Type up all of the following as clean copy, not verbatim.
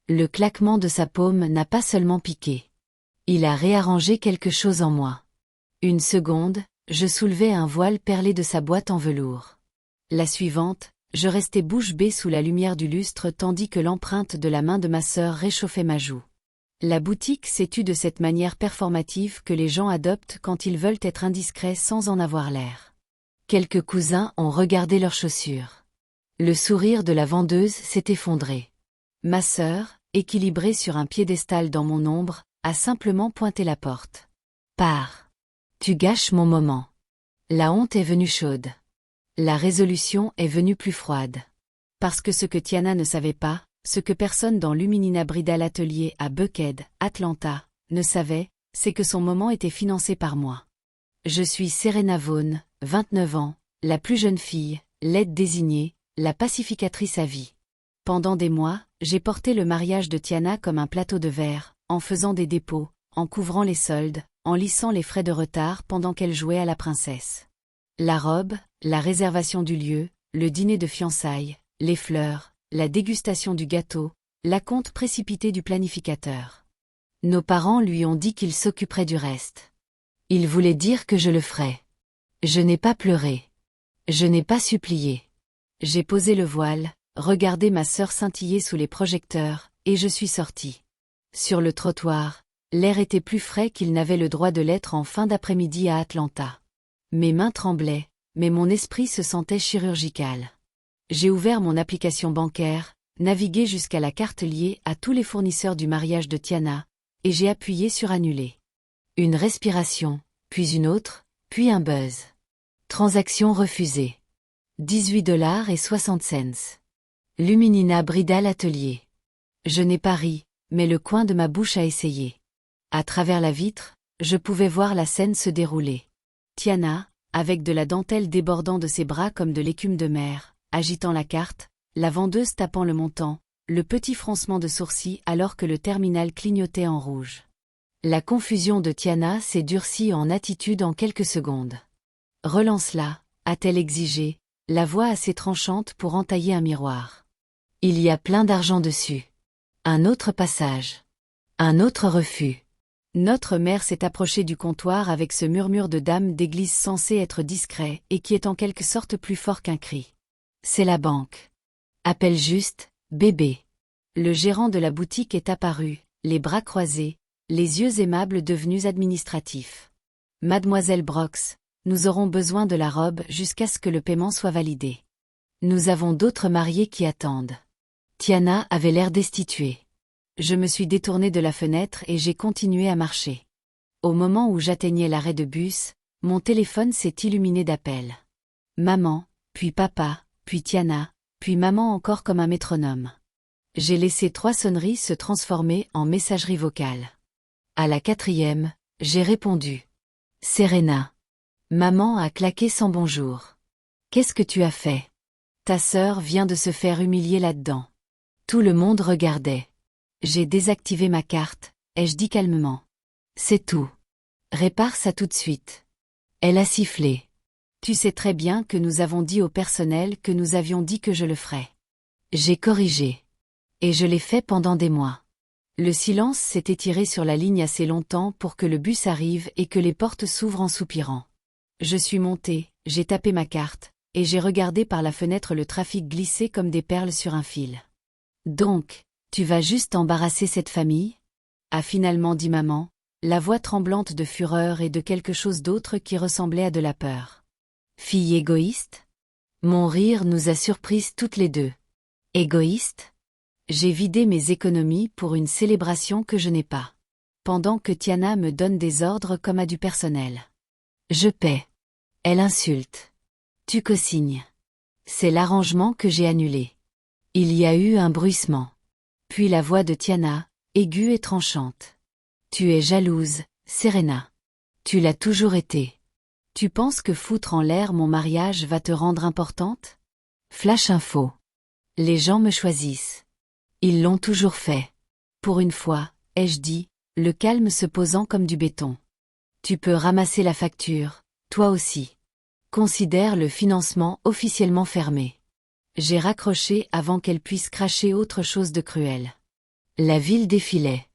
Le claquement de sa paume n'a pas seulement piqué. Il a réarrangé quelque chose en moi. Une seconde, je soulevais un voile perlé de sa boîte en velours. La suivante, je restais bouche bée sous la lumière du lustre tandis que l'empreinte de la main de ma sœur réchauffait ma joue. La boutique s'est tue de cette manière performative que les gens adoptent quand ils veulent être indiscrets sans en avoir l'air. Quelques cousins ont regardé leurs chaussures. Le sourire de la vendeuse s'est effondré. Ma sœur, équilibrée sur un piédestal dans mon ombre, a simplement pointé la porte. Pars. Tu gâches mon moment. La honte est venue chaude. La résolution est venue plus froide. Parce que ce que Tiana ne savait pas, ce que personne dans Luminina Bridal Atelier à Buckhead, Atlanta, ne savait, c'est que son moment était financé par moi. Je suis Serena Vaughn, 29 ans, la plus jeune fille, l'aide désignée, la pacificatrice à vie. Pendant des mois, j'ai porté le mariage de Tiana comme un plateau de verre, en faisant des dépôts, en couvrant les soldes, en lissant les frais de retard pendant qu'elle jouait à la princesse. La robe, la réservation du lieu, le dîner de fiançailles, les fleurs, la dégustation du gâteau, l'acompte précipité du planificateur. Nos parents lui ont dit qu'ils s'occuperaient du reste. Ils voulaient dire que je le ferais. Je n'ai pas pleuré. Je n'ai pas supplié. J'ai posé le voile, regardé ma sœur scintiller sous les projecteurs, et je suis sortie. Sur le trottoir, l'air était plus frais qu'il n'avait le droit de l'être en fin d'après-midi à Atlanta. Mes mains tremblaient, mais mon esprit se sentait chirurgical. J'ai ouvert mon application bancaire, navigué jusqu'à la carte liée à tous les fournisseurs du mariage de Tiana, et j'ai appuyé sur annuler. Une respiration, puis une autre, puis un buzz. Transaction refusée. $18.60. Luminina Bridal Atelier. Je n'ai pas ri, mais le coin de ma bouche a essayé. À travers la vitre, je pouvais voir la scène se dérouler. Tiana, avec de la dentelle débordant de ses bras comme de l'écume de mer, agitant la carte, la vendeuse tapant le montant, le petit froncement de sourcils alors que le terminal clignotait en rouge. La confusion de Tiana s'est durcie en attitude en quelques secondes. « Relance-la », a-t-elle exigé, la voix assez tranchante pour entailler un miroir. Il y a plein d'argent dessus. Un autre passage. Un autre refus. Notre mère s'est approchée du comptoir avec ce murmure de dame d'église censé être discret et qui est en quelque sorte plus fort qu'un cri. C'est la banque. Appelle juste, bébé. Le gérant de la boutique est apparu, les bras croisés, les yeux aimables devenus administratifs. Mademoiselle Brox, nous aurons besoin de la robe jusqu'à ce que le paiement soit validé. Nous avons d'autres mariés qui attendent. Tiana avait l'air destituée. Je me suis détournée de la fenêtre et j'ai continué à marcher. Au moment où j'atteignais l'arrêt de bus, mon téléphone s'est illuminé d'appels. Maman, puis papa, puis Tiana, puis maman encore comme un métronome. J'ai laissé 3 sonneries se transformer en messagerie vocale. À la 4e, j'ai répondu. Serena. Maman a claqué sans bonjour. Qu'est-ce que tu as fait? Ta sœur vient de se faire humilier là-dedans. Tout le monde regardait. J'ai désactivé ma carte, ai-je dit calmement. C'est tout. Répare ça tout de suite. Elle a sifflé. Tu sais très bien que nous avons dit au personnel que nous avions dit que je le ferais. J'ai corrigé. Et je l'ai fait pendant des mois. Le silence s'est étiré sur la ligne assez longtemps pour que le bus arrive et que les portes s'ouvrent en soupirant. Je suis montée, j'ai tapé ma carte, et j'ai regardé par la fenêtre le trafic glisser comme des perles sur un fil. Donc, tu vas juste embarrasser cette famille? A finalement dit maman, la voix tremblante de fureur et de quelque chose d'autre qui ressemblait à de la peur. Fille égoïste? Mon rire nous a surprises toutes les deux. Égoïste? J'ai vidé mes économies pour une célébration que je n'ai pas. Pendant que Tiana me donne des ordres comme à du personnel. Je paie. Elle insulte. Tu cosignes. C'est l'arrangement que j'ai annulé. Il y a eu un bruissement. Puis la voix de Tiana, aiguë et tranchante. Tu es jalouse, Serena. Tu l'as toujours été. Tu penses que foutre en l'air mon mariage va te rendre importante? Flash info. Les gens me choisissent. Ils l'ont toujours fait. Pour une fois, ai-je dit, le calme se posant comme du béton. Tu peux ramasser la facture, toi aussi. Considère le financement officiellement fermé. J'ai raccroché avant qu'elle puisse cracher autre chose de cruel. La ville défilait.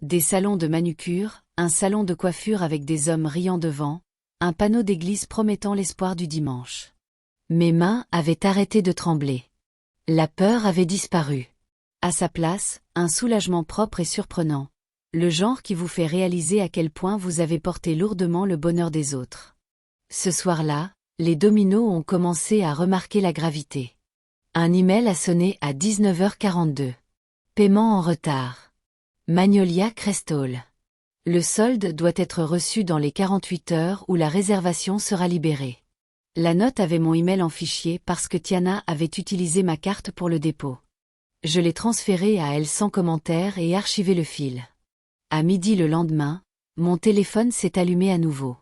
Des salons de manucure, un salon de coiffure avec des hommes riant devant, un panneau d'église promettant l'espoir du dimanche. Mes mains avaient arrêté de trembler. La peur avait disparu. À sa place, un soulagement propre et surprenant. Le genre qui vous fait réaliser à quel point vous avez porté lourdement le bonheur des autres. Ce soir-là, les dominos ont commencé à remarquer la gravité. Un email a sonné à 19h42. Paiement en retard. Magnolia Crestall. Le solde doit être reçu dans les 48 heures ou la réservation sera libérée. La note avait mon email en fichier parce que Tiana avait utilisé ma carte pour le dépôt. Je l'ai transféré à elle sans commentaire et archivé le fil. À midi le lendemain, mon téléphone s'est allumé à nouveau.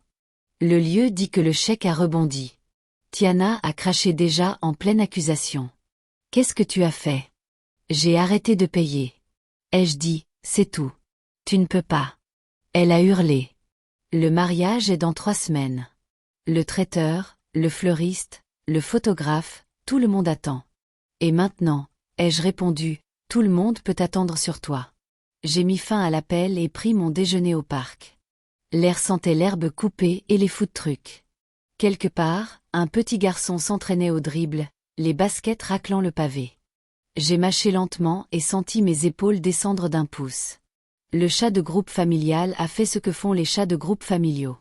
Le lieu dit que le chèque a rebondi. Tiana a craché déjà en pleine accusation. « Qu'est-ce que tu as fait ? » J'ai arrêté de payer. Ai-je dit, c'est tout. Tu ne peux pas. Elle a hurlé. Le mariage est dans 3 semaines. Le traiteur, le fleuriste, le photographe, tout le monde attend. Et maintenant, ai-je répondu, tout le monde peut attendre sur toi. J'ai mis fin à l'appel et pris mon déjeuner au parc. L'air sentait l'herbe coupée et les food trucs. Quelque part, un petit garçon s'entraînait au dribble, les baskets raclant le pavé. J'ai mâché lentement et senti mes épaules descendre d'1 pouce. Le chat de groupe familial a fait ce que font les chats de groupe familiaux.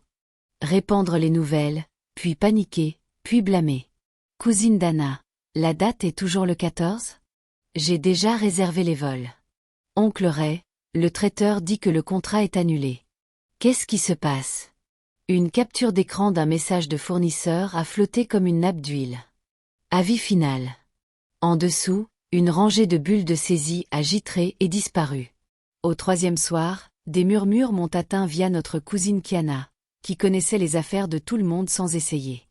Répandre les nouvelles, puis paniquer, puis blâmer. Cousine Dana, la date est toujours le 14 ? J'ai déjà réservé les vols. Oncle Ray, le traiteur dit que le contrat est annulé. Qu'est-ce qui se passe ? Une capture d'écran d'un message de fournisseur a flotté comme une nappe d'huile. Avis final. En dessous, une rangée de bulles de saisie a gitré et disparu. Au 3e soir, des murmures m'ont atteint via notre cousine Tiana, qui connaissait les affaires de tout le monde sans essayer.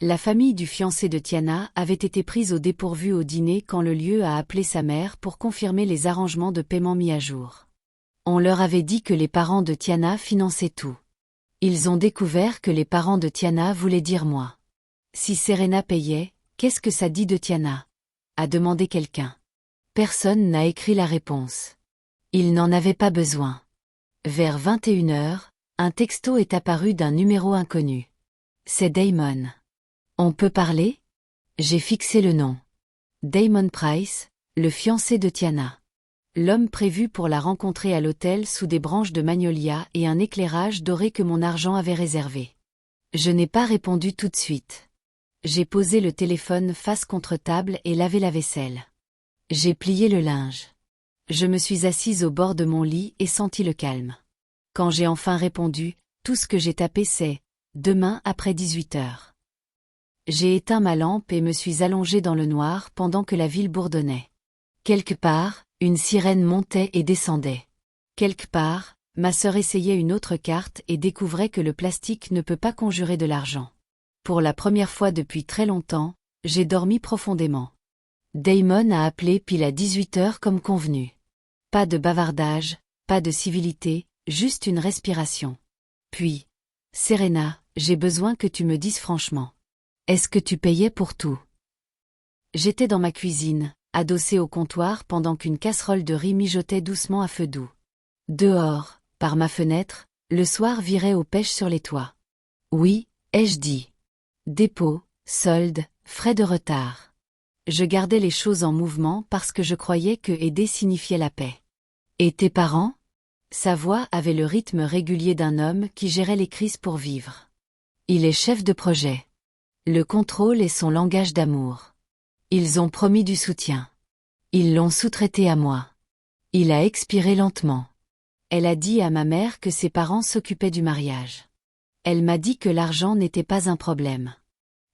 La famille du fiancé de Tiana avait été prise au dépourvu au dîner quand le lieu a appelé sa mère pour confirmer les arrangements de paiement mis à jour. On leur avait dit que les parents de Tiana finançaient tout. Ils ont découvert que les parents de Tiana voulaient dire moi. Si Serena payait, qu'est-ce que ça dit de Tiana ? A demandé quelqu'un. Personne n'a écrit la réponse. Il n'en avait pas besoin. Vers 21h, un texto est apparu d'un numéro inconnu. C'est Damon. On peut parler ? J'ai fixé le nom. Damon Price, le fiancé de Tiana. L'homme prévu pour la rencontrer à l'hôtel sous des branches de magnolia et un éclairage doré que mon argent avait réservé. Je n'ai pas répondu tout de suite. J'ai posé le téléphone face contre table et lavé la vaisselle. J'ai plié le linge. Je me suis assise au bord de mon lit et senti le calme. Quand j'ai enfin répondu, tout ce que j'ai tapé c'est « demain après 18h ». J'ai éteint ma lampe et me suis allongée dans le noir pendant que la ville bourdonnait. Quelque part, une sirène montait et descendait. Quelque part, ma sœur essayait une autre carte et découvrait que le plastique ne peut pas conjurer de l'argent. Pour la première fois depuis très longtemps, j'ai dormi profondément. Damon a appelé pile à 18h comme convenu. Pas de bavardage, pas de civilité, juste une respiration. Puis, Serena, j'ai besoin que tu me dises franchement. Est-ce que tu payais pour tout ? J'étais dans ma cuisine, adossée au comptoir pendant qu'une casserole de riz mijotait doucement à feu doux. Dehors, par ma fenêtre, le soir virait aux pêches sur les toits. Oui, ai-je dit. Dépôt, solde, frais de retard. Je gardais les choses en mouvement parce que je croyais que aider signifiait la paix. Et tes parents ? Sa voix avait le rythme régulier d'un homme qui gérait les crises pour vivre. Il est chef de projet. Le contrôle est son langage d'amour. Ils ont promis du soutien. Ils l'ont sous-traité à moi. Il a expiré lentement. Elle a dit à ma mère que ses parents s'occupaient du mariage. Elle m'a dit que l'argent n'était pas un problème.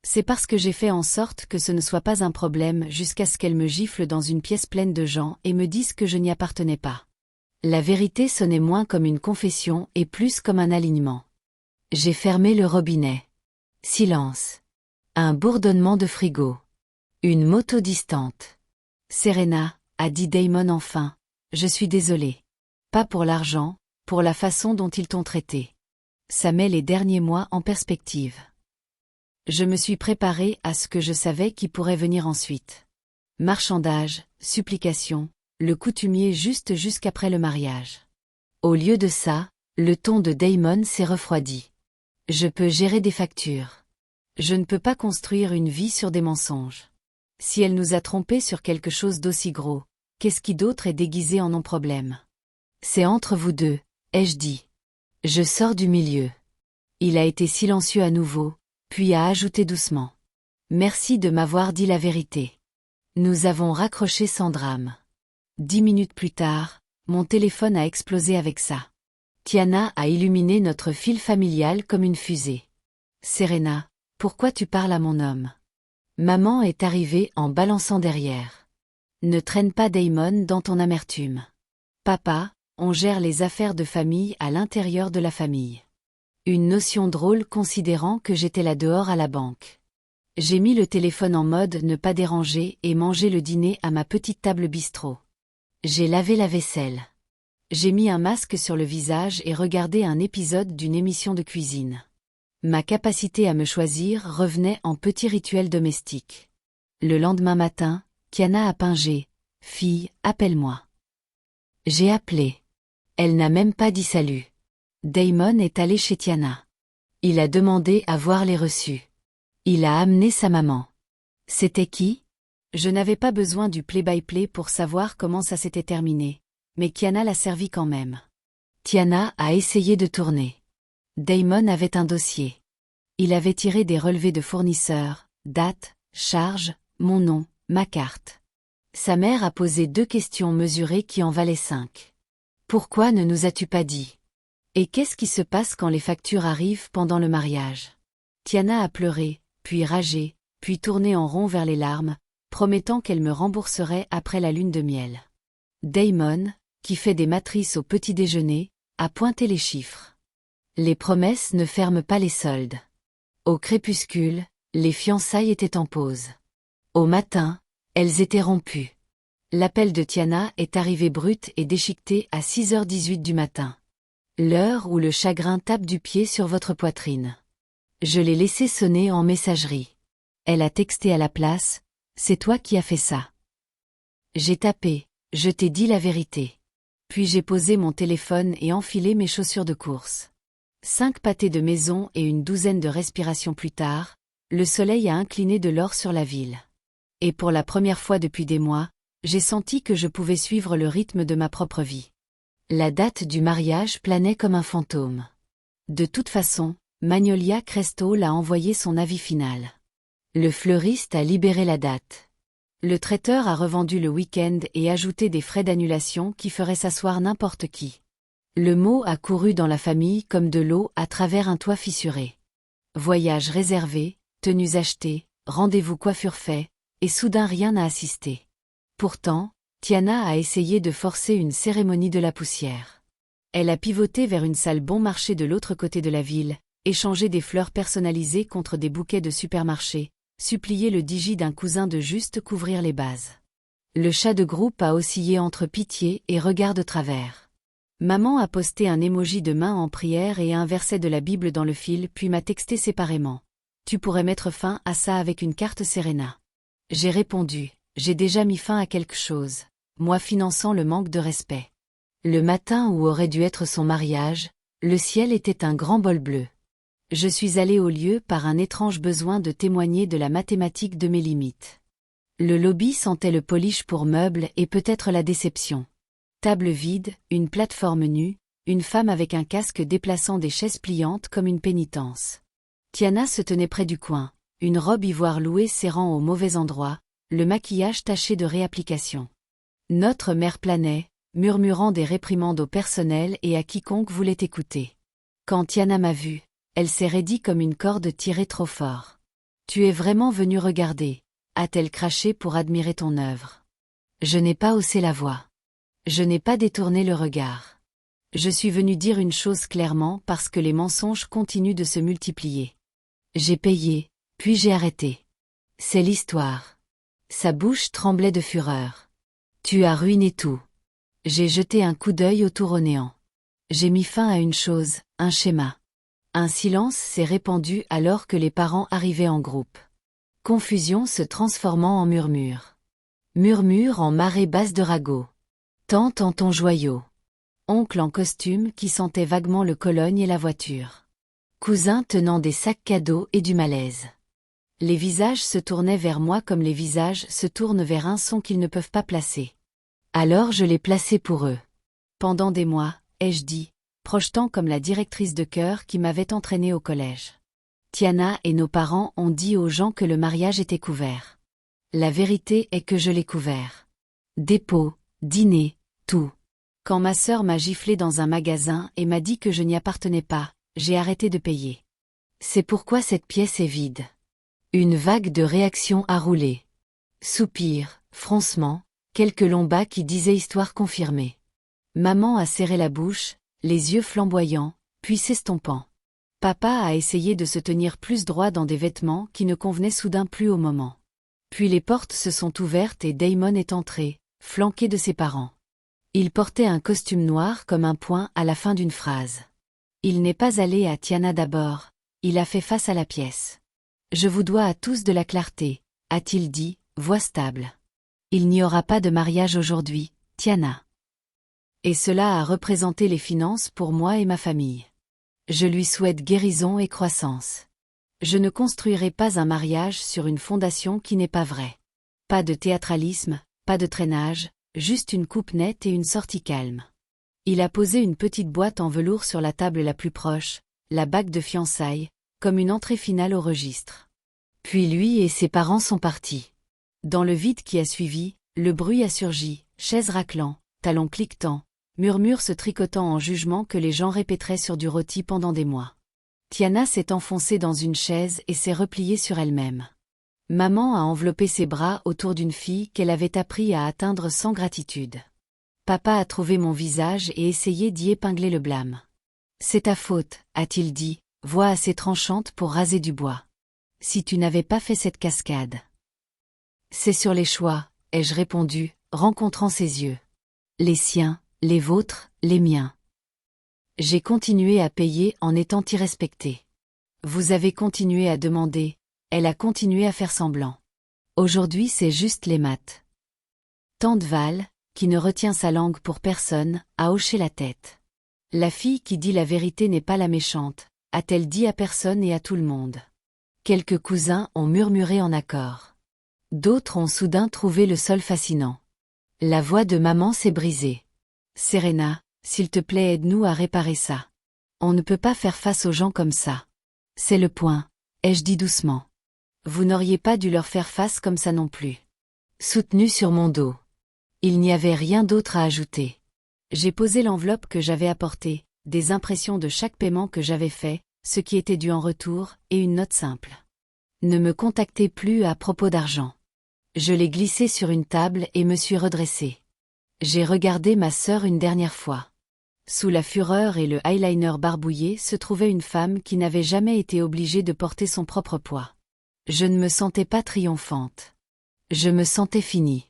C'est parce que j'ai fait en sorte que ce ne soit pas un problème jusqu'à ce qu'elle me gifle dans une pièce pleine de gens et me dise que je n'y appartenais pas. La vérité sonnait moins comme une confession et plus comme un alignement. J'ai fermé le robinet. Silence. Un bourdonnement de frigo. Une moto distante. Serena, a dit Damon enfin, je suis désolé. Pas pour l'argent, pour la façon dont ils t'ont traité. Ça met les derniers mois en perspective. Je me suis préparée à ce que je savais qui pourrait venir ensuite. Marchandage, supplication, le coutumier juste jusqu'après le mariage. Au lieu de ça, le ton de Damon s'est refroidi. Je peux gérer des factures. Je ne peux pas construire une vie sur des mensonges. Si elle nous a trompés sur quelque chose d'aussi gros, qu'est-ce qui d'autre est déguisé en non-problème? C'est entre vous deux, ai-je dit. Je sors du milieu. Il a été silencieux à nouveau, puis a ajouté doucement. Merci de m'avoir dit la vérité. Nous avons raccroché sans drame. 10 minutes plus tard, mon téléphone a explosé avec ça. Tiana a illuminé notre fil familial comme une fusée. Serena, pourquoi tu parles à mon homme? Maman est arrivée en balançant derrière. Ne traîne pas Damon dans ton amertume. Papa, on gère les affaires de famille à l'intérieur de la famille. Une notion drôle considérant que j'étais là dehors à la banque. J'ai mis le téléphone en mode ne pas déranger et mangé le dîner à ma petite table bistrot. J'ai lavé la vaisselle. J'ai mis un masque sur le visage et regardé un épisode d'une émission de cuisine. Ma capacité à me choisir revenait en petits rituels domestiques. Le lendemain matin, Tiana a pingé. « Fille, appelle-moi. » J'ai appelé. Elle n'a même pas dit salut. Damon est allé chez Tiana. Il a demandé à voir les reçus. Il a amené sa maman. C'était qui? Je n'avais pas besoin du play-by-play pour savoir comment ça s'était terminé, mais Tiana l'a servi quand même. Tiana a essayé de tourner. Damon avait un dossier. Il avait tiré des relevés de fournisseurs, date, charge, mon nom, ma carte. Sa mère a posé 2 questions mesurées qui en valaient 5. Pourquoi ne nous as-tu pas dit? Et qu'est-ce qui se passe quand les factures arrivent pendant le mariage? Tiana a pleuré, puis ragé, puis tourné en rond vers les larmes, promettant qu'elle me rembourserait après la lune de miel. Damon, qui fait des matrices au petit déjeuner, a pointé les chiffres. Les promesses ne ferment pas les soldes. Au crépuscule, les fiançailles étaient en pause. Au matin, elles étaient rompues. L'appel de Tiana est arrivé brut et déchiqueté à 6h18 du matin. L'heure où le chagrin tape du pied sur votre poitrine. Je l'ai laissé sonner en messagerie. Elle a texté à la place, « C'est toi qui as fait ça. » J'ai tapé, « Je t'ai dit la vérité. » Puis j'ai posé mon téléphone et enfilé mes chaussures de course. 5 pâtés de maison et une douzaine de respirations plus tard, le soleil a incliné de l'or sur la ville. Et pour la première fois depuis des mois, j'ai senti que je pouvais suivre le rythme de ma propre vie. La date du mariage planait comme un fantôme. De toute façon, Magnolia Crestall a envoyé son avis final. Le fleuriste a libéré la date. Le traiteur a revendu le week-end et ajouté des frais d'annulation qui feraient s'asseoir n'importe qui. Le mot a couru dans la famille comme de l'eau à travers un toit fissuré. Voyage réservé, tenues achetées, rendez-vous coiffure fait, et soudain rien n'a assisté. Pourtant, Tiana a essayé de forcer une cérémonie de la poussière. Elle a pivoté vers une salle bon marché de l'autre côté de la ville, échangé des fleurs personnalisées contre des bouquets de supermarché, supplié le digi d'un cousin de juste couvrir les bases. Le chat de groupe a oscillé entre pitié et regard de travers. Maman a posté un emoji de main en prière et un verset de la Bible dans le fil puis m'a texté séparément. Tu pourrais mettre fin à ça avec une carte Serena. J'ai répondu, j'ai déjà mis fin à quelque chose, moi finançant le manque de respect. Le matin où aurait dû être son mariage, le ciel était un grand bol bleu. Je suis allée au lieu par un étrange besoin de témoigner de la mathématique de mes limites. Le lobby sentait le polish pour meubles et peut-être la déception. Table vide, une plateforme nue, une femme avec un casque déplaçant des chaises pliantes comme une pénitence. Tiana se tenait près du coin, une robe ivoire louée serrant au mauvais endroit, le maquillage taché de réapplication. Notre mère planait, murmurant des réprimandes au personnel et à quiconque voulait écouter. Quand Tiana m'a vue, elle s'est raidie comme une corde tirée trop fort. « Tu es vraiment venue regarder » a-t-elle craché pour admirer ton œuvre. Je n'ai pas haussé la voix. Je n'ai pas détourné le regard. Je suis venue dire une chose clairement parce que les mensonges continuent de se multiplier. J'ai payé, puis j'ai arrêté. C'est l'histoire. Sa bouche tremblait de fureur. Tu as ruiné tout. J'ai jeté un coup d'œil autour au néant. J'ai mis fin à une chose, un schéma. Un silence s'est répandu alors que les parents arrivaient en groupe. Confusion se transformant en murmure. Murmure en marée basse de ragots. Tante en ton joyau. Oncle en costume qui sentait vaguement le Cologne et la voiture. Cousin tenant des sacs cadeaux et du malaise. Les visages se tournaient vers moi comme les visages se tournent vers un son qu'ils ne peuvent pas placer. Alors je l'ai placé pour eux. Pendant des mois, ai-je dit, projetant comme la directrice de chœur qui m'avait entraînée au collège. Tiana et nos parents ont dit aux gens que le mariage était couvert. La vérité est que je l'ai couvert. Dépôt, dîner, tout. Quand ma sœur m'a giflé dans un magasin et m'a dit que je n'y appartenais pas, j'ai arrêté de payer. C'est pourquoi cette pièce est vide. Une vague de réactions a roulé. Soupirs, froncements, quelques longs bas qui disaient histoire confirmée. Maman a serré la bouche, les yeux flamboyants, puis s'estompant. Papa a essayé de se tenir plus droit dans des vêtements qui ne convenaient soudain plus au moment. Puis les portes se sont ouvertes et Damon est entré, flanqué de ses parents. Il portait un costume noir comme un point à la fin d'une phrase. Il n'est pas allé à Tiana d'abord, il a fait face à la pièce. Je vous dois à tous de la clarté, a-t-il dit, voix stable. Il n'y aura pas de mariage aujourd'hui, Tiana. Et cela a représenté les finances pour moi et ma famille. Je lui souhaite guérison et croissance. Je ne construirai pas un mariage sur une fondation qui n'est pas vraie. Pas de théâtralisme, pas de traînage, juste une coupe nette et une sortie calme. Il a posé une petite boîte en velours sur la table la plus proche, la bague de fiançailles, comme une entrée finale au registre. Puis lui et ses parents sont partis. Dans le vide qui a suivi, le bruit a surgi, chaises raclant, talons cliquetants, murmures se tricotant en jugement que les gens répéteraient sur du rôti pendant des mois. Tiana s'est enfoncée dans une chaise et s'est repliée sur elle-même. Maman a enveloppé ses bras autour d'une fille qu'elle avait appris à atteindre sans gratitude. Papa a trouvé mon visage et essayé d'y épingler le blâme. C'est ta faute, a-t-il dit, voix assez tranchante pour raser du bois. Si tu n'avais pas fait cette cascade. C'est sur les choix, ai-je répondu, rencontrant ses yeux. Les siens, les vôtres, les miens. J'ai continué à payer en étant irrespectée. Vous avez continué à demander, elle a continué à faire semblant. Aujourd'hui c'est juste les maths. Tante Val, qui ne retient sa langue pour personne, a hoché la tête. La fille qui dit la vérité n'est pas la méchante, a-t-elle dit à personne et à tout le monde. Quelques cousins ont murmuré en accord. D'autres ont soudain trouvé le sol fascinant. La voix de maman s'est brisée. Serena, s'il te plaît aide-nous à réparer ça. On ne peut pas faire face aux gens comme ça. C'est le point, ai-je dit doucement. Vous n'auriez pas dû leur faire face comme ça non plus. Soutenu sur mon dos. Il n'y avait rien d'autre à ajouter. J'ai posé l'enveloppe que j'avais apportée, des impressions de chaque paiement que j'avais fait, ce qui était dû en retour, et une note simple. Ne me contactez plus à propos d'argent. Je l'ai glissé sur une table et me suis redressée. J'ai regardé ma sœur une dernière fois. Sous la fureur et le eyeliner barbouillé se trouvait une femme qui n'avait jamais été obligée de porter son propre poids. Je ne me sentais pas triomphante. Je me sentais finie.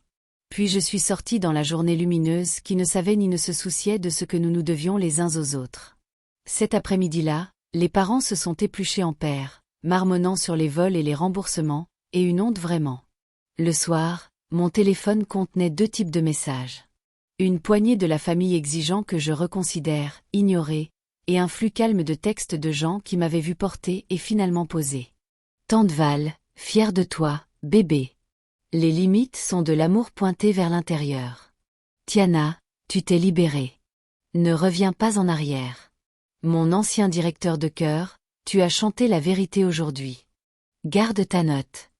Puis je suis sortie dans la journée lumineuse qui ne savait ni ne se souciait de ce que nous nous devions les uns aux autres. Cet après-midi-là, les parents se sont épluchés en paires, marmonnant sur les vols et les remboursements, et une honte vraiment. Le soir, mon téléphone contenait 2 types de messages. Une poignée de la famille exigeant que je reconsidère, ignorée, et un flux calme de textes de gens qui m'avaient vu porter et finalement poser. Tante Val, fière de toi, bébé. Les limites sont de l'amour pointé vers l'intérieur. Tiana, tu t'es libérée. Ne reviens pas en arrière. Mon ancien directeur de chœur, tu as chanté la vérité aujourd'hui. Garde ta note.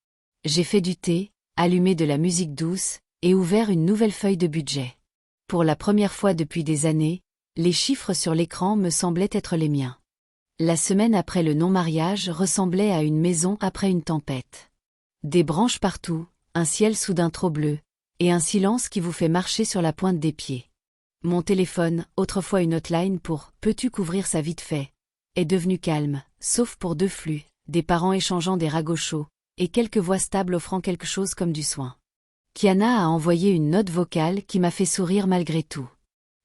J'ai fait du thé, allumé de la musique douce, et ouvert une nouvelle feuille de budget. Pour la première fois depuis des années, les chiffres sur l'écran me semblaient être les miens. La semaine après le non-mariage ressemblait à une maison après une tempête. Des branches partout, un ciel soudain trop bleu, et un silence qui vous fait marcher sur la pointe des pieds. Mon téléphone, autrefois une hotline pour « peux-tu couvrir ça vite fait ?», est devenu calme, sauf pour 2 flux, des parents échangeant des ragots chauds, et quelques voix stables offrant quelque chose comme du soin. Tiana a envoyé une note vocale qui m'a fait sourire malgré tout.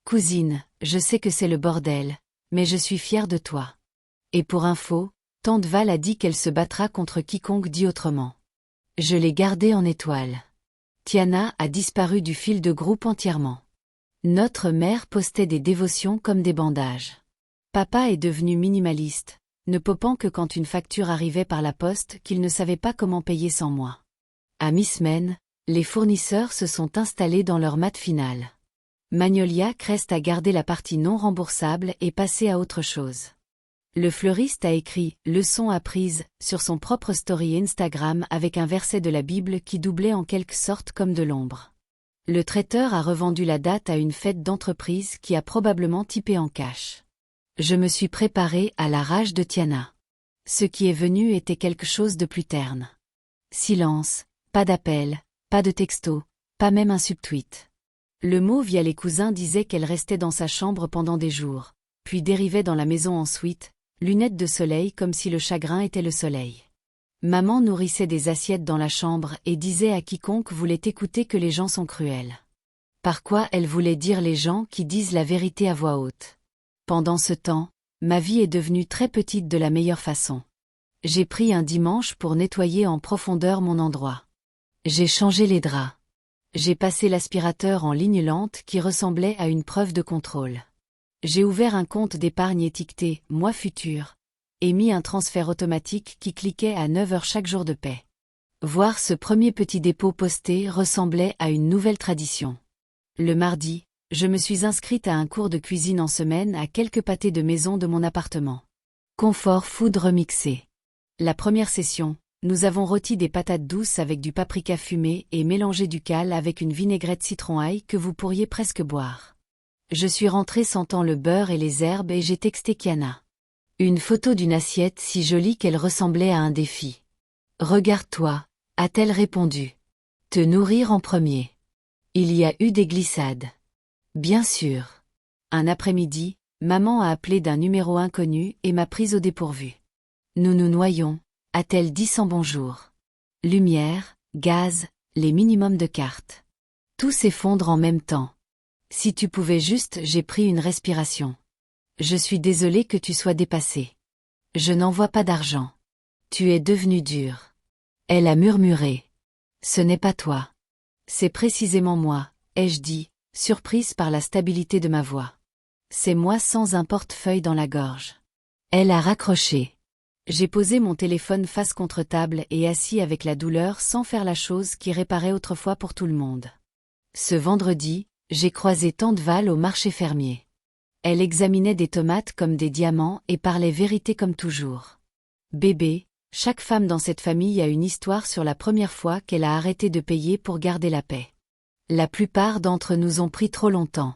Cousine, je sais que c'est le bordel, mais je suis fière de toi. Et pour info, tante Val a dit qu'elle se battra contre quiconque dit autrement. Je l'ai gardée en étoile. Tiana a disparu du fil de groupe entièrement. Notre mère postait des dévotions comme des bandages. Papa est devenu minimaliste, ne popant que quand une facture arrivait par la poste qu'il ne savait pas comment payer sans moi. À mi-semaine, les fournisseurs se sont installés dans leur mat final. Magnolia reste à garder la partie non remboursable et passer à autre chose. Le fleuriste a écrit « Leçon apprise » sur son propre story Instagram avec un verset de la Bible qui doublait en quelque sorte comme de l'ombre. Le traiteur a revendu la date à une fête d'entreprise qui a probablement typé en cash. Je me suis préparée à la rage de Tiana. Ce qui est venu était quelque chose de plus terne. Silence, pas d'appel, pas de texto, pas même un subtweet. Le mot via les cousins disait qu'elle restait dans sa chambre pendant des jours, puis dérivait dans la maison ensuite, lunettes de soleil comme si le chagrin était le soleil. Maman nourrissait des assiettes dans la chambre et disait à quiconque voulait écouter que les gens sont cruels. Par quoi elle voulait dire les gens qui disent la vérité à voix haute. Pendant ce temps, ma vie est devenue très petite de la meilleure façon. J'ai pris un dimanche pour nettoyer en profondeur mon endroit. J'ai changé les draps. J'ai passé l'aspirateur en ligne lente qui ressemblait à une preuve de contrôle. J'ai ouvert un compte d'épargne étiqueté « Mois futur » et mis un transfert automatique qui cliquait à 9 heures chaque jour de paie. Voir ce premier petit dépôt posté ressemblait à une nouvelle tradition. Le mardi, je me suis inscrite à un cours de cuisine en semaine à quelques pâtés de maison de mon appartement. Confort Food remixé. La première session, nous avons rôti des patates douces avec du paprika fumé et mélangé du cal avec une vinaigrette citron-ail que vous pourriez presque boire. Je suis rentrée sentant le beurre et les herbes et j'ai texté Kiana. Une photo d'une assiette si jolie qu'elle ressemblait à un défi. « Regarde-toi », a-t-elle répondu. « Te nourrir en premier. » Il y a eu des glissades. Bien sûr. Un après-midi, maman a appelé d'un numéro inconnu et m'a prise au dépourvu. « Nous nous noyons », a-t-elle dit sans bonjour. Lumière, gaz, les minimums de cartes. Tout s'effondre en même temps. Si tu pouvais juste, j'ai pris une respiration. Je suis désolée que tu sois dépassée. Je n'envoie pas d'argent. Tu es devenu dur. Elle a murmuré. Ce n'est pas toi. C'est précisément moi, ai-je dit, surprise par la stabilité de ma voix. C'est moi sans un portefeuille dans la gorge. Elle a raccroché. J'ai posé mon téléphone face contre table et assis avec la douleur sans faire la chose qui réparait autrefois pour tout le monde. Ce vendredi, j'ai croisé tante Val au marché fermier. Elle examinait des tomates comme des diamants et parlait vérité comme toujours. Bébé, chaque femme dans cette famille a une histoire sur la première fois qu'elle a arrêté de payer pour garder la paix. La plupart d'entre nous ont pris trop longtemps.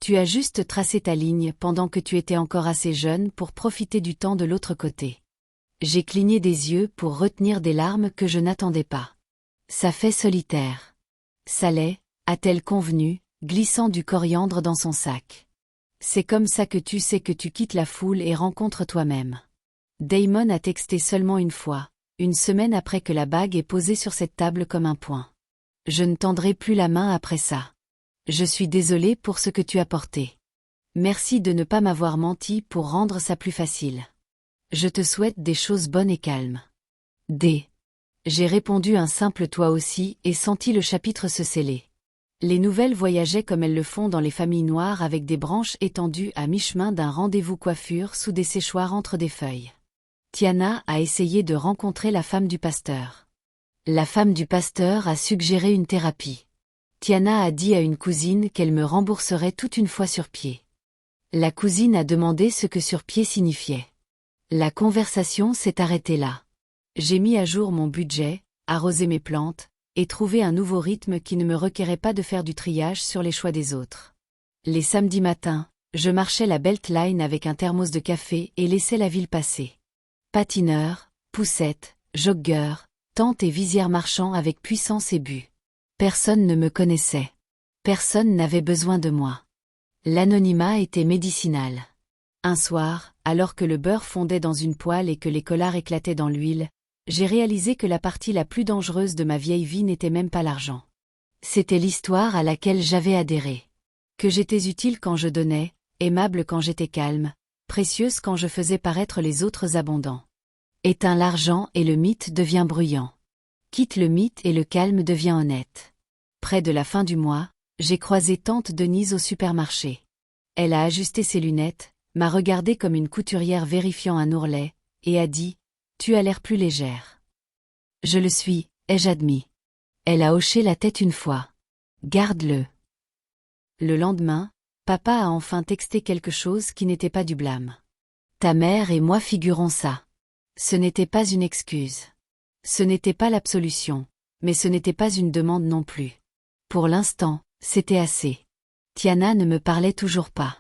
Tu as juste tracé ta ligne pendant que tu étais encore assez jeune pour profiter du temps de l'autre côté. J'ai cligné des yeux pour retenir des larmes que je n'attendais pas. Ça fait solitaire. Ça l'est, a-t-elle convenu, glissant du coriandre dans son sac. C'est comme ça que tu sais que tu quittes la foule et rencontres toi-même. Damon a texté seulement une fois, une semaine après que la bague est posée sur cette table comme un point. Je ne tendrai plus la main après ça. Je suis désolée pour ce que tu as porté. Merci de ne pas m'avoir menti pour rendre ça plus facile. Je te souhaite des choses bonnes et calmes. D. J'ai répondu un simple toi aussi et senti le chapitre se sceller. Les nouvelles voyageaient comme elles le font dans les familles noires avec des branches étendues à mi-chemin d'un rendez-vous coiffure sous des séchoirs entre des feuilles. Tiana a essayé de rencontrer la femme du pasteur. La femme du pasteur a suggéré une thérapie. Tiana a dit à une cousine qu'elle me rembourserait toute une fois sur pied. La cousine a demandé ce que sur pied signifiait. La conversation s'est arrêtée là. J'ai mis à jour mon budget, arrosé mes plantes, et trouvé un nouveau rythme qui ne me requérait pas de faire du triage sur les choix des autres. Les samedis matins, je marchais la Beltline avec un thermos de café et laissais la ville passer. Patineur, poussette, jogger, tente et visière marchant avec puissance et but. Personne ne me connaissait. Personne n'avait besoin de moi. L'anonymat était médicinal. Un soir, alors que le beurre fondait dans une poêle et que les collards éclataient dans l'huile, j'ai réalisé que la partie la plus dangereuse de ma vieille vie n'était même pas l'argent. C'était l'histoire à laquelle j'avais adhéré. Que j'étais utile quand je donnais, aimable quand j'étais calme, précieuse quand je faisais paraître les autres abondants. Éteins l'argent et le mythe devient bruyant. Quitte le mythe et le calme devient honnête. Près de la fin du mois, J'ai croisé tante Denise au supermarché. Elle a ajusté ses lunettes, m'a regardé comme une couturière vérifiant un ourlet, et a dit « Tu as l'air plus légère. » Je le suis, ai-je admis. Elle a hoché la tête une fois. Garde-le. Le lendemain, papa a enfin texté quelque chose qui n'était pas du blâme. Ta mère et moi figurons ça. Ce n'était pas une excuse. Ce n'était pas l'absolution, mais ce n'était pas une demande non plus. Pour l'instant, c'était assez. Tiana ne me parlait toujours pas.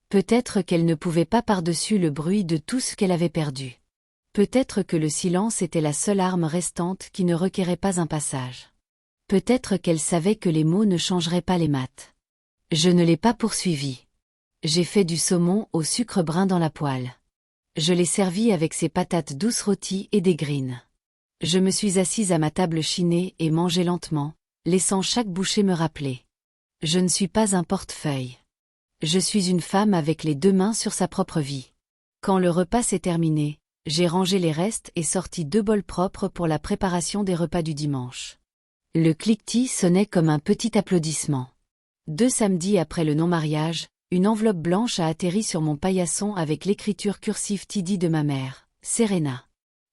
Peut-être qu'elle ne pouvait pas par-dessus le bruit de tout ce qu'elle avait perdu. Peut-être que le silence était la seule arme restante qui ne requérait pas un passage. Peut-être qu'elle savait que les mots ne changeraient pas les maths. Je ne l'ai pas poursuivi. J'ai fait du saumon au sucre brun dans la poêle. Je l'ai servi avec ses patates douces rôties et des grines. Je me suis assise à ma table chinée et mangé lentement, laissant chaque bouchée me rappeler. Je ne suis pas un portefeuille. Je suis une femme avec les deux mains sur sa propre vie. Quand le repas s'est terminé, j'ai rangé les restes et sorti 2 bols propres pour la préparation des repas du dimanche. Le cliquetis sonnait comme un petit applaudissement. 2 samedis après le non-mariage, une enveloppe blanche a atterri sur mon paillasson avec l'écriture cursive TD de ma mère, Serena.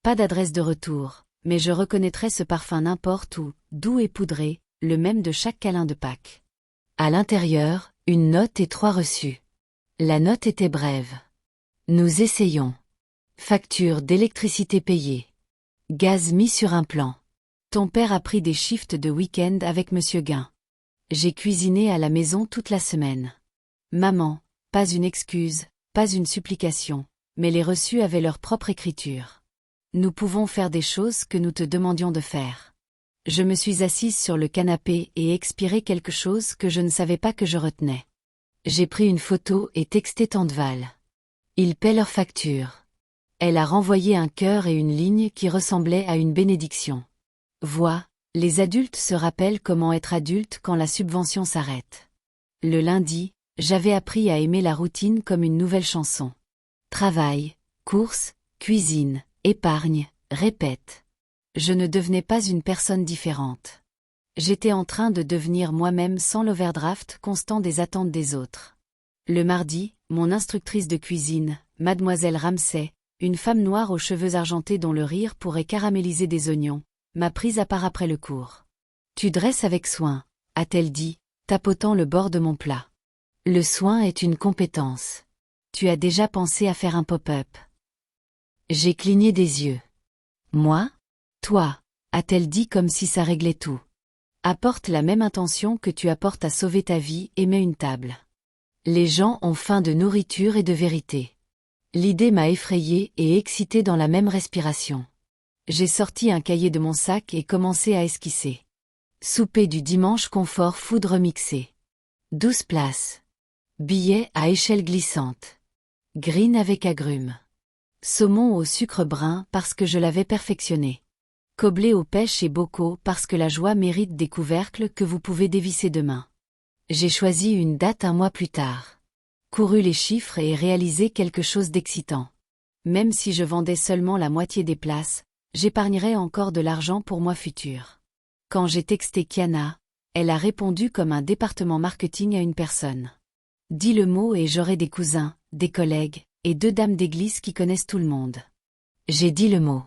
Pas d'adresse de retour, mais je reconnaîtrais ce parfum n'importe où, doux et poudré, le même de chaque câlin de Pâques. À l'intérieur, une note et 3 reçus. La note était brève. Nous essayons. Facture d'électricité payée. Gaz mis sur un plan. Ton père a pris des shifts de week-end avec Monsieur Guin. J'ai cuisiné à la maison toute la semaine. Maman, pas une excuse, pas une supplication, mais les reçus avaient leur propre écriture. Nous pouvons faire des choses que nous te demandions de faire. Je me suis assise sur le canapé et expiré quelque chose que je ne savais pas que je retenais. J'ai pris une photo et texté tante Val. Ils paient leur facture. Elle a renvoyé un cœur et une ligne qui ressemblaient à une bénédiction. Vois, les adultes se rappellent comment être adulte quand la subvention s'arrête. Le lundi, j'avais appris à aimer la routine comme une nouvelle chanson. Travail, course, cuisine, épargne, répète. Je ne devenais pas une personne différente. J'étais en train de devenir moi-même sans l'overdraft constant des attentes des autres. Le mardi, mon instructrice de cuisine, mademoiselle Ramsay, une femme noire aux cheveux argentés dont le rire pourrait caraméliser des oignons, m'a prise à part après le cours. Tu dresses avec soin, a-t-elle dit, tapotant le bord de mon plat. Le soin est une compétence. Tu as déjà pensé à faire un pop-up? J'ai cligné des yeux. Moi? Toi, a-t-elle dit comme si ça réglait tout. Apporte la même intention que tu apportes à sauver ta vie et mets une table. Les gens ont faim de nourriture et de vérité. L'idée m'a effrayée et excitée dans la même respiration. J'ai sorti un cahier de mon sac et commencé à esquisser. Souper du dimanche confort food remixé. 12 places. Billets à échelle glissante. Green avec agrumes. Saumon au sucre brun parce que je l'avais perfectionné. Coblé aux pêches et bocaux parce que la joie mérite des couvercles que vous pouvez dévisser demain. J'ai choisi une date un mois plus tard. Couru les chiffres et réalisé quelque chose d'excitant. Même si je vendais seulement la moitié des places, j'épargnerais encore de l'argent pour moi futur. Quand j'ai texté Kiana, elle a répondu comme un département marketing à une personne. Dis le mot et j'aurai des cousins, des collègues, et 2 dames d'église qui connaissent tout le monde. J'ai dit le mot.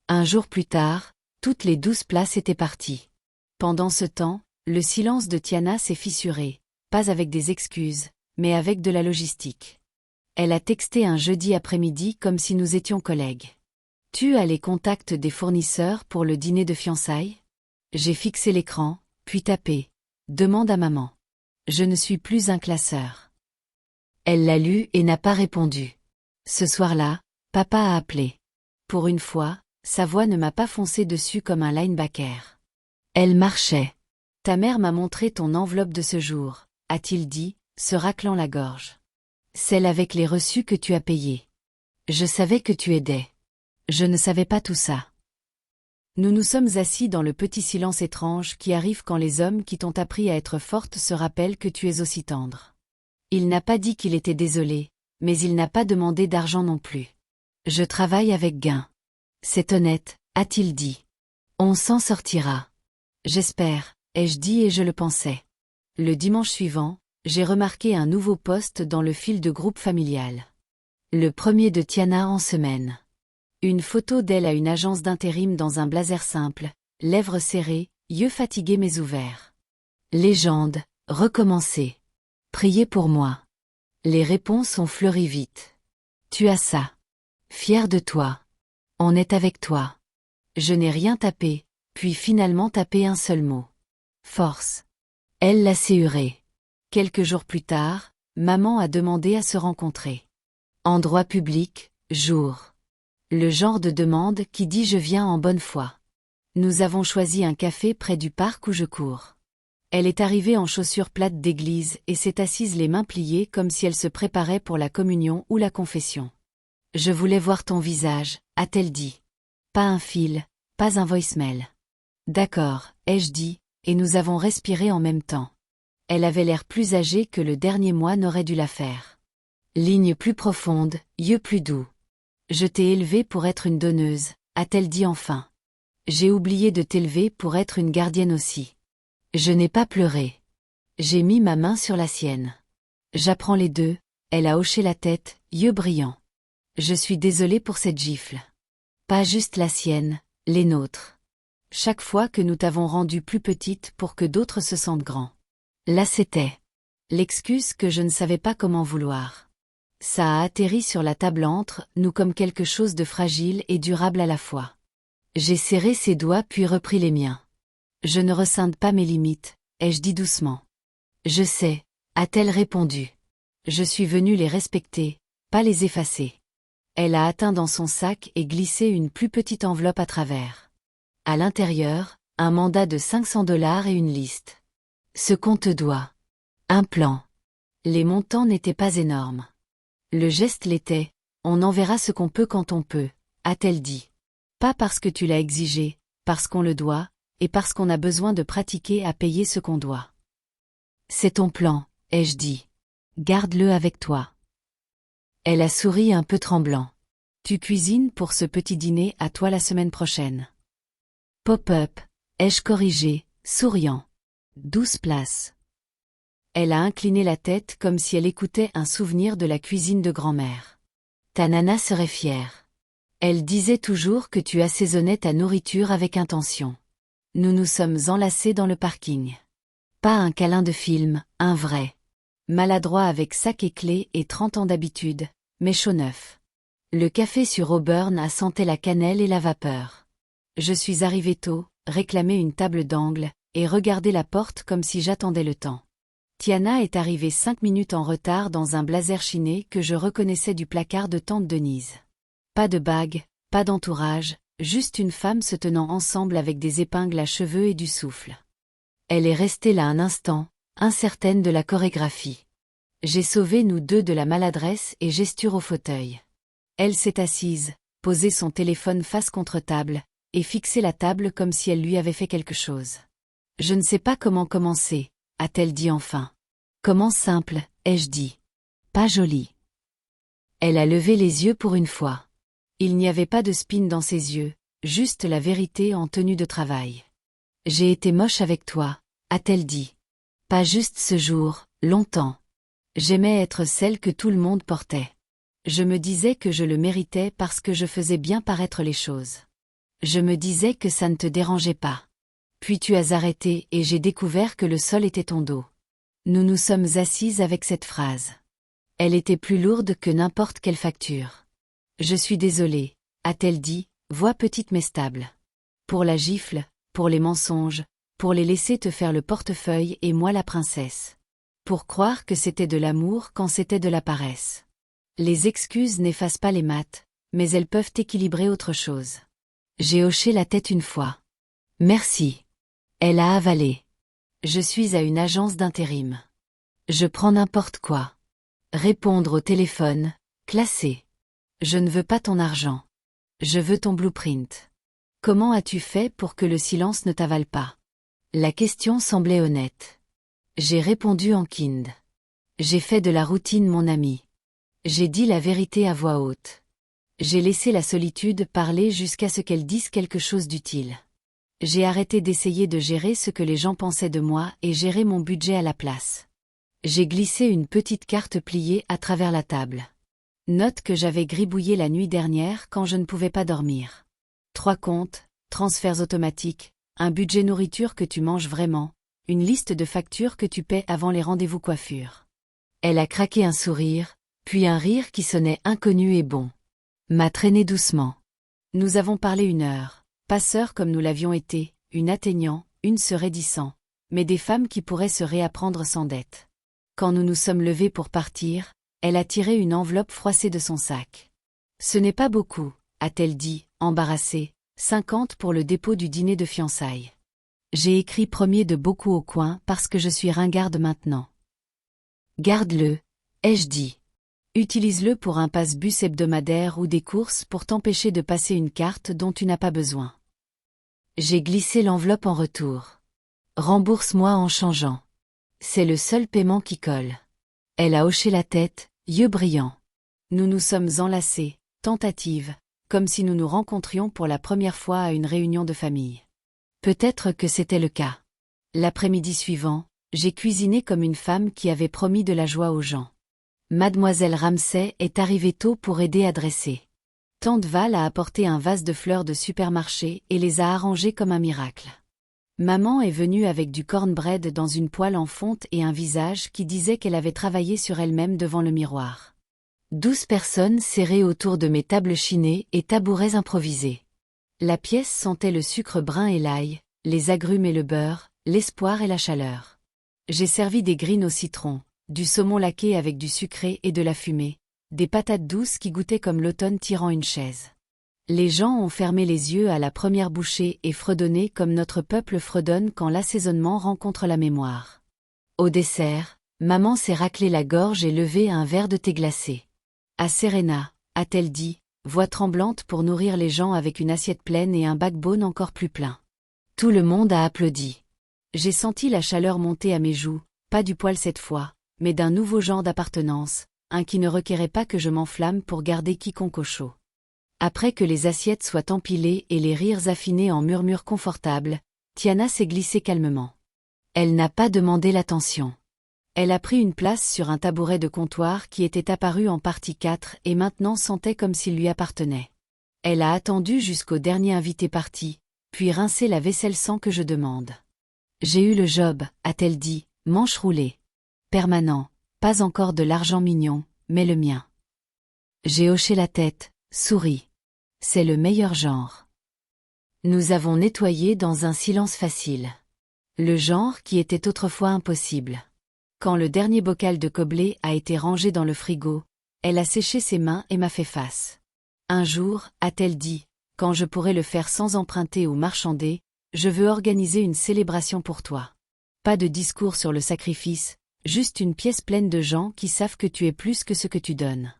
Un jour plus tard, toutes les 12 places étaient parties. Pendant ce temps, le silence de Tiana s'est fissuré, pas avec des excuses, mais avec de la logistique. Elle a texté un jeudi après-midi comme si nous étions collègues. Tu as les contacts des fournisseurs pour le dîner de fiançailles? J'ai fixé l'écran, puis tapé. Demande à maman. Je ne suis plus un classeur. Elle l'a lu et n'a pas répondu. Ce soir-là, papa a appelé. Pour une fois, sa voix ne m'a pas foncé dessus comme un linebacker. Elle marchait. Ta mère m'a montré ton enveloppe de ce jour, a-t-il dit, se raclant la gorge. Celle avec les reçus que tu as payés. Je savais que tu aidais. Je ne savais pas tout ça. Nous nous sommes assis dans le petit silence étrange qui arrive quand les hommes qui t'ont appris à être forte se rappellent que tu es aussi tendre. Il n'a pas dit qu'il était désolé, mais il n'a pas demandé d'argent non plus. Je travaille avec gain. C'est honnête, a-t-il dit. On s'en sortira. J'espère, ai-je dit et je le pensais. Le dimanche suivant, j'ai remarqué un nouveau post dans le fil de groupe familial. Le premier de Tiana en semaine. Une photo d'elle à une agence d'intérim dans un blazer simple, lèvres serrées, yeux fatigués mais ouverts. Légende, recommencer. Priez pour moi. Les réponses ont fleuri vite. Tu as ça. Fier de toi. On est avec toi. Je n'ai rien tapé, puis finalement tapé un seul mot. Force. Elle l'a séhuré. Quelques jours plus tard, maman a demandé à se rencontrer. Endroit public, jour. Le genre de demande qui dit je viens en bonne foi. Nous avons choisi un café près du parc où je cours. Elle est arrivée en chaussures plates d'église et s'est assise les mains pliées comme si elle se préparait pour la communion ou la confession. Je voulais voir ton visage, a-t-elle dit. Pas un fil, pas un voicemail. D'accord, ai-je dit, et nous avons respiré en même temps. Elle avait l'air plus âgée que le dernier mois n'aurait dû la faire. Ligne plus profonde, yeux plus doux. Je t'ai élevée pour être une donneuse, a-t-elle dit enfin. J'ai oublié de t'élever pour être une gardienne aussi. Je n'ai pas pleuré. J'ai mis ma main sur la sienne. J'apprends les deux, elle a hoché la tête, yeux brillants. Je suis désolée pour cette gifle. Pas juste la sienne, les nôtres. Chaque fois que nous t'avons rendue plus petite pour que d'autres se sentent grands. Là c'était. L'excuse que je ne savais pas comment vouloir. Ça a atterri sur la table entre nous comme quelque chose de fragile et durable à la fois. J'ai serré ses doigts puis repris les miens. Je ne rescinde pas mes limites, ai-je dit doucement. Je sais, a-t-elle répondu. Je suis venue les respecter, pas les effacer. Elle a atteint dans son sac et glissé une plus petite enveloppe à travers. À l'intérieur, un mandat de $500 et une liste. Ce qu'on te doit. Un plan. Les montants n'étaient pas énormes. Le geste l'était, on enverra ce qu'on peut quand on peut, a-t-elle dit. Pas parce que tu l'as exigé, parce qu'on le doit, et parce qu'on a besoin de pratiquer à payer ce qu'on doit. C'est ton plan, ai-je dit. Garde-le avec toi. Elle a souri un peu tremblant. Tu cuisines pour ce petit dîner à toi la semaine prochaine. Pop-up, ai-je corrigé, souriant. 12 places. Elle a incliné la tête comme si elle écoutait un souvenir de la cuisine de grand-mère. Ta nana serait fière. Elle disait toujours que tu assaisonnais ta nourriture avec intention. Nous nous sommes enlacés dans le parking. Pas un câlin de film, un vrai. Maladroit avec sac et clé et 30 ans d'habitude, mais chaud neuf. Le café sur Auburn a senté la cannelle et la vapeur. Je suis arrivé tôt, réclamé une table d'angle, et regardé la porte comme si j'attendais le temps. Tiana est arrivée 5 minutes en retard dans un blazer chiné que je reconnaissais du placard de tante Denise. Pas de bague, pas d'entourage, juste une femme se tenant ensemble avec des épingles à cheveux et du souffle. Elle est restée là un instant, incertaine de la chorégraphie. J'ai sauvé nous deux de la maladresse et gesture au fauteuil. Elle s'est assise, posé son téléphone face contre table, et fixé la table comme si elle lui avait fait quelque chose. Je ne sais pas comment commencer, a-t-elle dit enfin. Comment simple, ai-je dit. Pas joli. Elle a levé les yeux pour une fois. Il n'y avait pas de spin dans ses yeux, juste la vérité en tenue de travail. J'ai été moche avec toi, a-t-elle dit. Pas juste ce jour, longtemps. J'aimais être celle que tout le monde portait. Je me disais que je le méritais parce que je faisais bien paraître les choses. Je me disais que ça ne te dérangeait pas. Puis tu as arrêté et j'ai découvert que le sol était ton dos. Nous nous sommes assises avec cette phrase. Elle était plus lourde que n'importe quelle facture. Je suis désolée, a-t-elle dit, voix petite mais stable. Pour la gifle, pour les mensonges, pour les laisser te faire le portefeuille et moi la princesse. Pour croire que c'était de l'amour quand c'était de la paresse. Les excuses n'effacent pas les maths, mais elles peuvent équilibrer autre chose. J'ai hoché la tête une fois. Merci. Elle a avalé. Je suis à une agence d'intérim. Je prends n'importe quoi. Répondre au téléphone, classer. Je ne veux pas ton argent. Je veux ton blueprint. Comment as-tu fait pour que le silence ne t'avale pas? La question semblait honnête. J'ai répondu en kind. J'ai fait de la routine mon ami. J'ai dit la vérité à voix haute. J'ai laissé la solitude parler jusqu'à ce qu'elle dise quelque chose d'utile. J'ai arrêté d'essayer de gérer ce que les gens pensaient de moi et gérer mon budget à la place. J'ai glissé une petite carte pliée à travers la table. Note que j'avais gribouillé la nuit dernière quand je ne pouvais pas dormir. 3 comptes, transferts automatiques, un budget nourriture que tu manges vraiment, une liste de factures que tu paies avant les rendez-vous coiffure. Elle a craqué un sourire, puis un rire qui sonnait inconnu et bon. M'a traîné doucement. Nous avons parlé 1 heure, pas sœurs comme nous l'avions été, une atteignant, une se raidissant, mais des femmes qui pourraient se réapprendre sans dette. Quand nous nous sommes levés pour partir, elle a tiré une enveloppe froissée de son sac. Ce n'est pas beaucoup, a-t-elle dit, embarrassée, 50 pour le dépôt du dîner de fiançailles. J'ai écrit premier de beaucoup au coin parce que je suis ringarde maintenant. Garde-le, ai-je dit. Utilise-le pour un passe-bus hebdomadaire ou des courses pour t'empêcher de passer une carte dont tu n'as pas besoin. J'ai glissé l'enveloppe en retour. Rembourse-moi en changeant. C'est le seul paiement qui colle. Elle a hoché la tête, yeux brillants. Nous nous sommes enlacés, tentative, comme si nous nous rencontrions pour la première fois à une réunion de famille. Peut-être que c'était le cas. L'après-midi suivant, j'ai cuisiné comme une femme qui avait promis de la joie aux gens. Mademoiselle Ramsay est arrivée tôt pour aider à dresser. Tante Val a apporté un vase de fleurs de supermarché et les a arrangées comme un miracle. Maman est venue avec du cornbread dans une poêle en fonte et un visage qui disait qu'elle avait travaillé sur elle-même devant le miroir. 12 personnes serrées autour de mes tables chinées et tabourets improvisés. La pièce sentait le sucre brun et l'ail, les agrumes et le beurre, l'espoir et la chaleur. J'ai servi des grines au citron, du saumon laqué avec du sucré et de la fumée, des patates douces qui goûtaient comme l'automne tirant une chaise. Les gens ont fermé les yeux à la première bouchée et fredonné comme notre peuple fredonne quand l'assaisonnement rencontre la mémoire. Au dessert, maman s'est raclé la gorge et levé un verre de thé glacé. À Serena, a-t-elle dit, voix tremblante pour nourrir les gens avec une assiette pleine et un backbone encore plus plein. Tout le monde a applaudi. J'ai senti la chaleur monter à mes joues, pas du poil cette fois, mais d'un nouveau genre d'appartenance, un qui ne requérait pas que je m'enflamme pour garder quiconque au chaud. Après que les assiettes soient empilées et les rires affinés en murmures confortables, Tiana s'est glissée calmement. Elle n'a pas demandé l'attention. Elle a pris une place sur un tabouret de comptoir qui était apparu en partie 4 et maintenant sentait comme s'il lui appartenait. Elle a attendu jusqu'au dernier invité parti, puis rincé la vaisselle sans que je demande. J'ai eu le job, a-t-elle dit, manche roulée. Permanent, pas encore de l'argent mignon, mais le mien. J'ai hoché la tête, souri. C'est le meilleur genre. Nous avons nettoyé dans un silence facile. Le genre qui était autrefois impossible. Quand le dernier bocal de Coblé a été rangé dans le frigo, elle a séché ses mains et m'a fait face. Un jour, a-t-elle dit, quand je pourrai le faire sans emprunter ou marchander, je veux organiser une célébration pour toi. Pas de discours sur le sacrifice, juste une pièce pleine de gens qui savent que tu es plus que ce que tu donnes.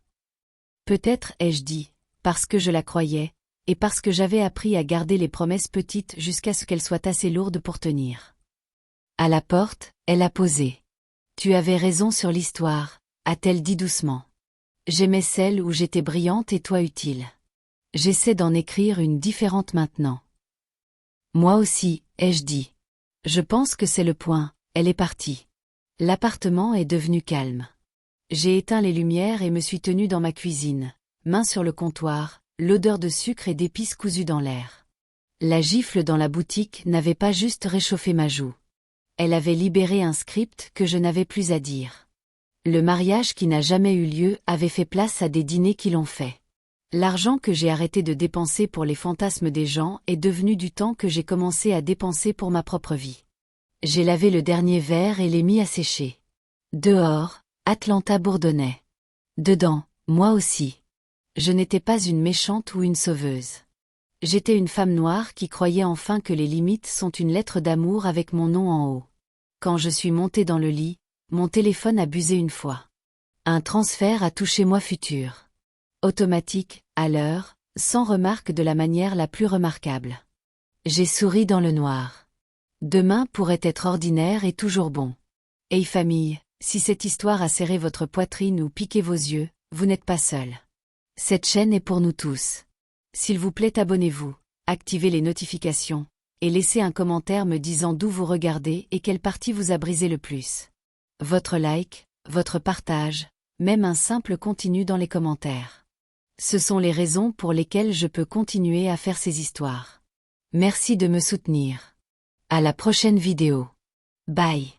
Peut-être, ai-je dit, parce que je la croyais, et parce que j'avais appris à garder les promesses petites jusqu'à ce qu'elles soient assez lourdes pour tenir. À la porte, elle a posé. Tu avais raison sur l'histoire, a-t-elle dit doucement. J'aimais celle où j'étais brillante et toi utile. J'essaie d'en écrire une différente maintenant. Moi aussi, ai-je dit. Je pense que c'est le point, elle est partie. L'appartement est devenu calme. J'ai éteint les lumières et me suis tenue dans ma cuisine, main sur le comptoir, l'odeur de sucre et d'épices cousues dans l'air. La gifle dans la boutique n'avait pas juste réchauffé ma joue. Elle avait libéré un script que je n'avais plus à dire. Le mariage qui n'a jamais eu lieu avait fait place à des dîners qui l'ont fait. L'argent que j'ai arrêté de dépenser pour les fantasmes des gens est devenu du temps que j'ai commencé à dépenser pour ma propre vie. J'ai lavé le dernier verre et l'ai mis à sécher. Dehors, Atlanta bourdonnait. Dedans, moi aussi. Je n'étais pas une méchante ou une sauveuse. J'étais une femme noire qui croyait enfin que les limites sont une lettre d'amour avec mon nom en haut. Quand je suis montée dans le lit, mon téléphone a buzzé une fois. Un transfert a touché moi futur. Automatique, à l'heure, sans remarque de la manière la plus remarquable. J'ai souri dans le noir. Demain pourrait être ordinaire et toujours bon. Hey famille, si cette histoire a serré votre poitrine ou piqué vos yeux, vous n'êtes pas seul. Cette chaîne est pour nous tous. S'il vous plaît, abonnez-vous, activez les notifications, Et laissez un commentaire me disant d'où vous regardez et quelle partie vous a brisé le plus. Votre like, votre partage, même un simple continu dans les commentaires. Ce sont les raisons pour lesquelles je peux continuer à faire ces histoires. Merci de me soutenir. À la prochaine vidéo. Bye.